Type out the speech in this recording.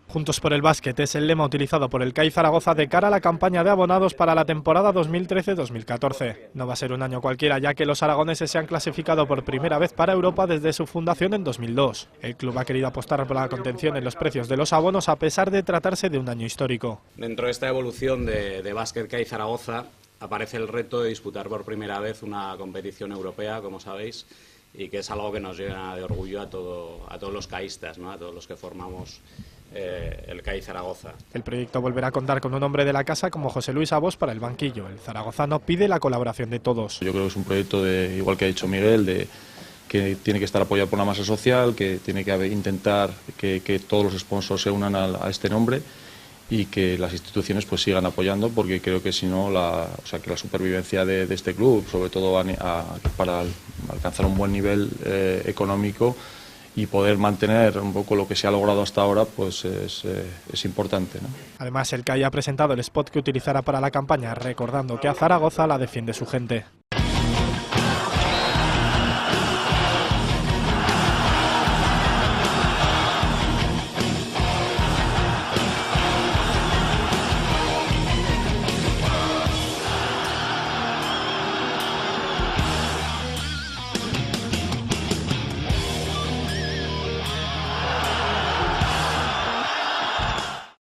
Juntos por el básquet es el lema utilizado por el CAI Zaragoza de cara a la campaña de abonados para la temporada 2013-2014. No va a ser un año cualquiera, ya que los aragoneses se han clasificado por primera vez para Europa desde su fundación en 2002. El club ha querido apostar por la contención en los precios de los abonos a pesar de tratarse de un año histórico. Dentro de esta evolución de Básquet CAI Zaragoza aparece el reto de disputar por primera vez una competición europea, como sabéis, y que es algo que nos llena de orgullo a todos los caístas, ¿no? A todos los que formamos el CAI Zaragoza. El proyecto volverá a contar con un hombre de la casa como José Luis Abos para el banquillo. El zaragozano pide la colaboración de todos. Yo creo que es un proyecto, igual que ha dicho Miguel, que tiene que estar apoyado por la masa social, que tiene que intentar que todos los sponsors se unan a este nombre y que las instituciones pues sigan apoyando, porque creo que si no, que la supervivencia de este club, sobre todo para alcanzar un buen nivel económico y poder mantener un poco lo que se ha logrado hasta ahora, pues es importante, ¿no? Además, el CAI ha presentado el spot que utilizará para la campaña, recordando que a Zaragoza la defiende su gente.